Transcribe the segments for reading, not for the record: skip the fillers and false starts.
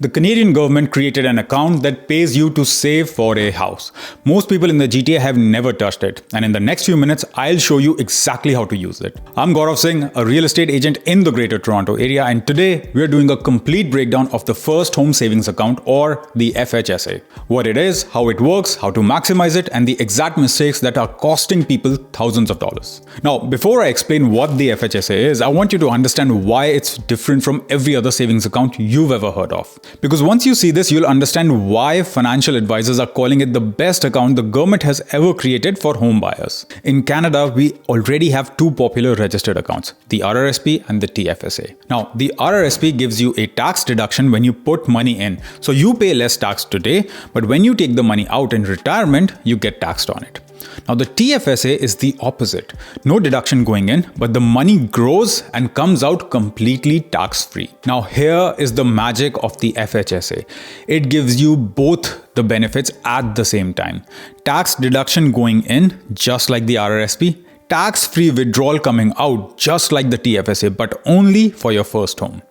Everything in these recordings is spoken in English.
The Canadian government created an account that pays you to save for a house. Most people in the GTA have never touched it, and in the next few minutes, I'll show you exactly how to use it. I'm Gaurav Singh, a real estate agent in the Greater Toronto area, and today we're doing a complete breakdown of the First Home Savings Account, or the FHSA. What it is, how it works, how to maximize it, and the exact mistakes that are costing people thousands of dollars. Now, before I explain what the FHSA is, I want you to understand why it's different from every other savings account you've ever heard of. Because once you see this, you'll understand why financial advisors are calling it the best account the government has ever created for home buyers. In Canada, we already have two popular registered accounts, the RRSP and the TFSA. Now, the RRSP gives you a tax deduction when you put money in. So you pay less tax today, but when you take the money out in retirement, you get taxed on it. Now, the TFSA is the opposite. No deduction going in, but the money grows and comes out completely tax-free. Now, here is the magic of the FHSA. It gives you both the benefits at the same time. Tax deduction going in, just like the RRSP. Tax-free withdrawal coming out, just like the TFSA, but only for your first home.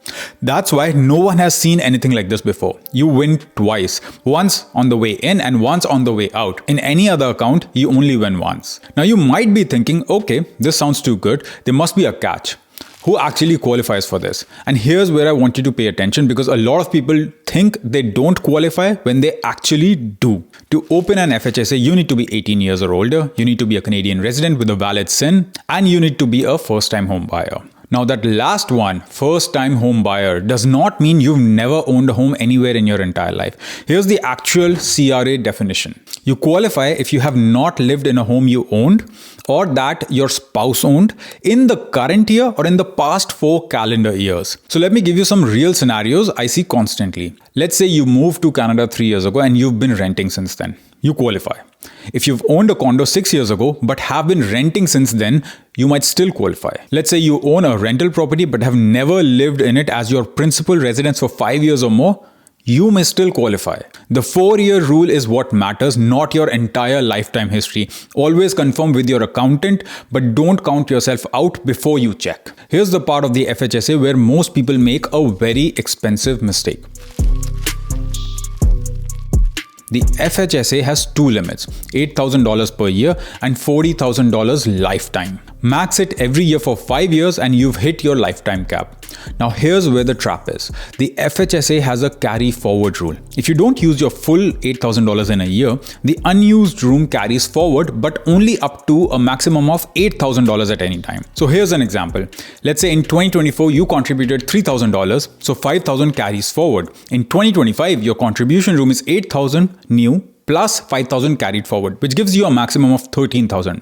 That's why no one has seen anything like this before. You win twice, once on the way in and once on the way out. In any other account, you only win once. Now you might be thinking, okay, this sounds too good. There must be a catch. Who actually qualifies for this? And here's where I want you to pay attention, because a lot of people think they don't qualify when they actually do. To open an FHSA, you need to be 18 years or older, you need to be a Canadian resident with a valid SIN, and you need to be a first-time home buyer. Now that last one, first-time home buyer, does not mean you've never owned a home anywhere in your entire life. Here's the actual CRA definition. You qualify if you have not lived in a home you owned or that your spouse owned in the current year or in the past 4 calendar years. So let me give you some real scenarios I see constantly. Let's say you moved to Canada 3 years ago and you've been renting since then. You qualify. If you've owned a condo 6 years ago but have been renting since then, you might still qualify. Let's say you own a rental property but have never lived in it as your principal residence for 5 years or more, you may still qualify. The 4-year rule is what matters, not your entire lifetime history. Always confirm with your accountant, but don't count yourself out before you check. Here's the part of the FHSA where most people make a very expensive mistake. The FHSA has two limits, $8,000 per year and $40,000 lifetime. Max it every year for 5 years and you've hit your lifetime cap. Now here's where the trap is. The FHSA has a carry forward rule. If you don't use your full $8,000 in a year, the unused room carries forward, but only up to a maximum of $8,000 at any time. So here's an example. Let's say in 2024, you contributed $3,000, so $5,000 carries forward. In 2025, your contribution room is $8,000 new plus $5,000 carried forward, which gives you a maximum of $13,000.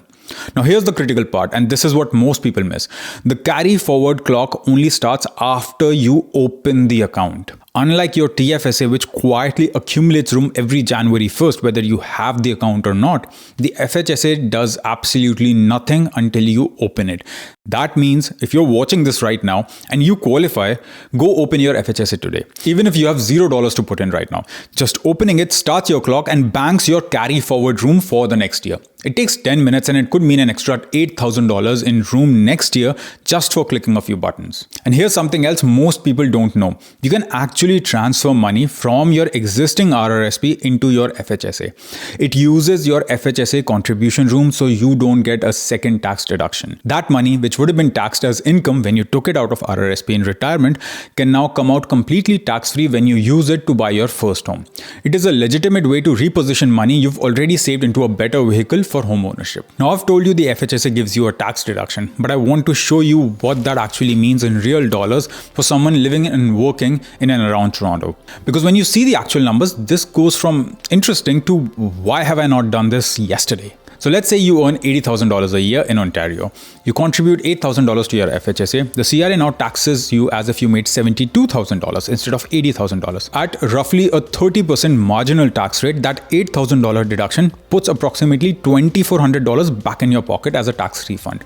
Now here's the critical part, and this is what most people miss. The carry forward clock only starts after you open the account. Unlike your TFSA, which quietly accumulates room every January 1st, whether you have the account or not, the FHSA does absolutely nothing until you open it. That means if you're watching this right now and you qualify, go open your FHSA today. Even if you have $0 to put in right now, just opening it starts your clock and banks your carry forward room for the next year. It takes 10 minutes and it could mean an extra $8,000 in room next year just for clicking a few buttons. And here's something else most people don't know. You can actually transfer money from your existing RRSP into your FHSA. It uses your FHSA contribution room so you don't get a second tax deduction. That money, which would have been taxed as income when you took it out of RRSP in retirement, can now come out completely tax-free when you use it to buy your first home. It is a legitimate way to reposition money you've already saved into a better vehicle for home ownership. Now I've told you the FHSA gives you a tax deduction, but I want to show you what that actually means in real dollars for someone living and working in and around Toronto. Because when you see the actual numbers, this goes from interesting to why have I not done this yesterday? So let's say you earn $80,000 a year in Ontario. You contribute $8,000 to your FHSA. The CRA now taxes you as if you made $72,000 instead of $80,000. At roughly a 30% marginal tax rate, that $8,000 deduction puts approximately $2,400 back in your pocket as a tax refund.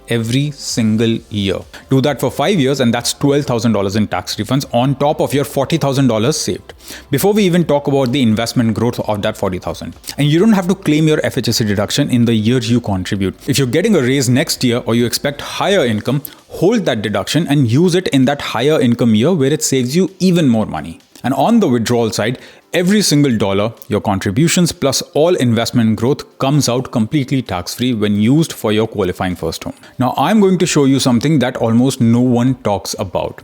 every single year. Do that for 5 years and that's $12,000 in tax refunds on top of your $40,000 saved. Before we even talk about the investment growth of that $40,000. And you don't have to claim your FHSA deduction in the year you contribute. If you're getting a raise next year or you expect higher income, hold that deduction and use it in that higher income year where it saves you even more money. And on the withdrawal side, every single dollar, your contributions plus all investment growth comes out completely tax-free when used for your qualifying first home. Now, I'm going to show you something that almost no one talks about.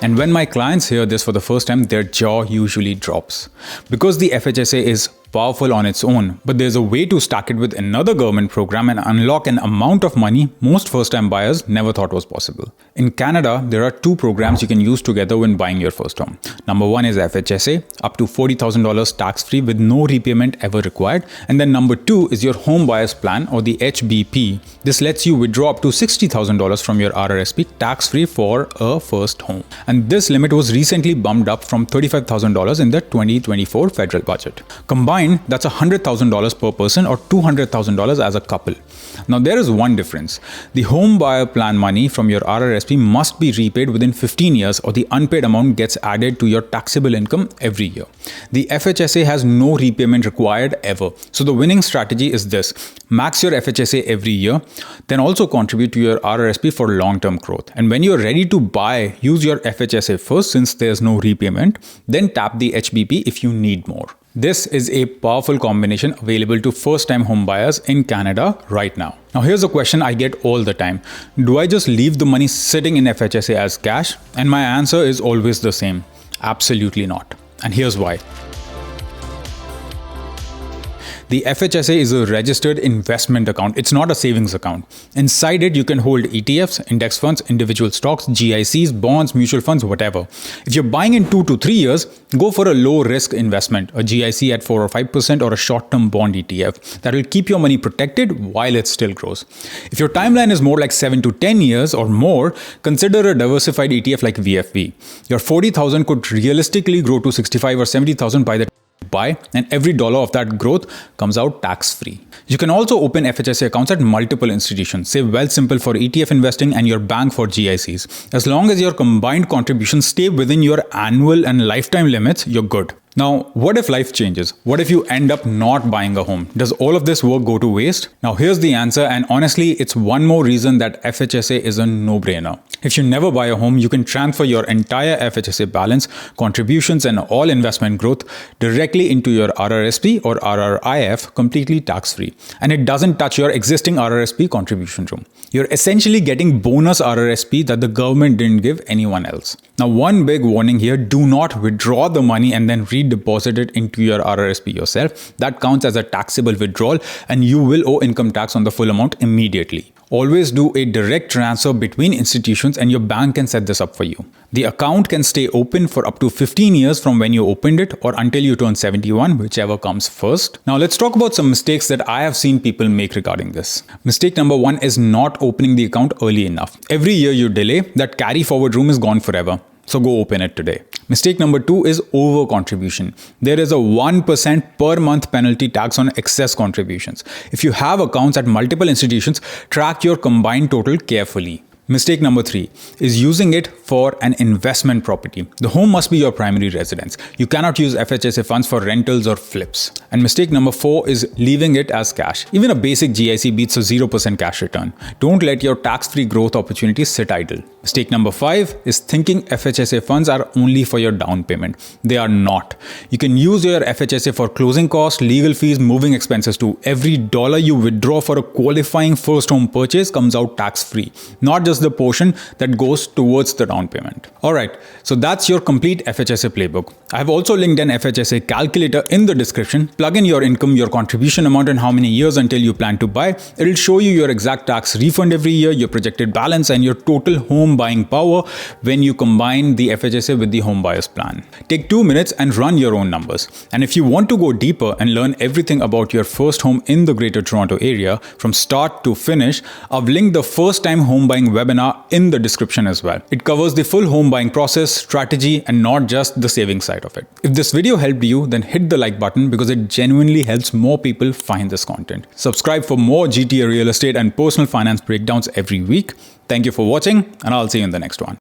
And when my clients hear this for the first time, their jaw usually drops. Because the FHSA is powerful on its own, but there's a way to stack it with another government program and unlock an amount of money most first-time buyers never thought was possible. In Canada, there are two programs you can use together when buying your first home. Number one is FHSA, up to $40,000 tax-free with no repayment ever required. And then number two is your home buyer's plan, or the HBP. This lets you withdraw up to $60,000 from your RRSP tax-free for a first home. And this limit was recently bumped up from $35,000 in the 2024 federal budget. Combined, that's $100,000 per person or $200,000 as a couple. Now there is one difference. The home buyer plan money from your RRSP must be repaid within 15 years or the unpaid amount gets added to your taxable income every year. The FHSA has no repayment required ever. So the winning strategy is this: max your FHSA every year, then also contribute to your RRSP for long-term growth. And when you're ready to buy, use your FHSA first since there's no repayment, then tap the HBP if you need more. This is a powerful combination available to first-time home buyers in Canada right now. Now here's a question I get all the time. Do I just leave the money sitting in FHSA as cash? And my answer is always the same. Absolutely not. And here's why. The FHSA is a registered investment account. It's not a savings account. Inside it, you can hold ETFs, index funds, individual stocks, GICs, bonds, mutual funds, whatever. If you're buying in 2 to 3 years, go for a low risk investment, a GIC at 4 or 5% or a short-term bond ETF that will keep your money protected while it still grows. If your timeline is more like 7 to 10 years or more, consider a diversified ETF like VFV. Your 40,000 could realistically grow to 65 or 70,000 by the buy, and every dollar of that growth comes out tax-free. You can also open FHSA accounts at multiple institutions, say Wealthsimple for ETF investing and your bank for GICs. As long as your combined contributions stay within your annual and lifetime limits, you're good. Now, what if life changes? What if you end up not buying a home? Does all of this work go to waste? Now, here's the answer, and honestly, it's one more reason that FHSA is a no-brainer. If you never buy a home, you can transfer your entire FHSA balance, contributions, and all investment growth directly into your RRSP or RRIF completely tax-free. And it doesn't touch your existing RRSP contribution room. You're essentially getting bonus RRSP that the government didn't give anyone else. Now, one big warning here, do not withdraw the money and then redeposit it into your RRSP yourself. That counts as a taxable withdrawal and you will owe income tax on the full amount immediately. Always do a direct transfer between institutions and your bank can set this up for you. The account can stay open for up to 15 years from when you opened it or until you turn 71, whichever comes first. Now let's talk about some mistakes that I have seen people make regarding this. Mistake number one is not opening the account early enough. Every year you delay, that carry forward room is gone forever. So go open it today. Mistake number two is over contribution. There is a 1% per month penalty tax on excess contributions. If you have accounts at multiple institutions, track your combined total carefully. Mistake number three is using it for an investment property. The home must be your primary residence. You cannot use FHSA funds for rentals or flips. And mistake number four is leaving it as cash. Even a basic GIC beats a 0% cash return. Don't let your tax-free growth opportunities sit idle. Mistake number five is thinking FHSA funds are only for your down payment. They are not. You can use your FHSA for closing costs, legal fees, moving expenses too. Every dollar you withdraw for a qualifying first home purchase comes out tax-free, not just the portion that goes towards the down payment. Alright, so that's your complete FHSA playbook. I have also linked an FHSA calculator in the description. Plug in your income, your contribution amount and how many years until you plan to buy. It will show you your exact tax refund every year, your projected balance and your total home buying power when you combine the FHSA with the home buyer's plan. Take 2 minutes and run your own numbers. And if you want to go deeper and learn everything about your first home in the Greater Toronto area from start to finish, I've linked the first time home buying webinar in the description as well. It covers the full home buying process, strategy, and not just the saving side of it. If this video helped you, then hit the like button because it genuinely helps more people find this content. Subscribe for more GTA real estate and personal finance breakdowns every week. Thank you for watching, and I'll see you in the next one.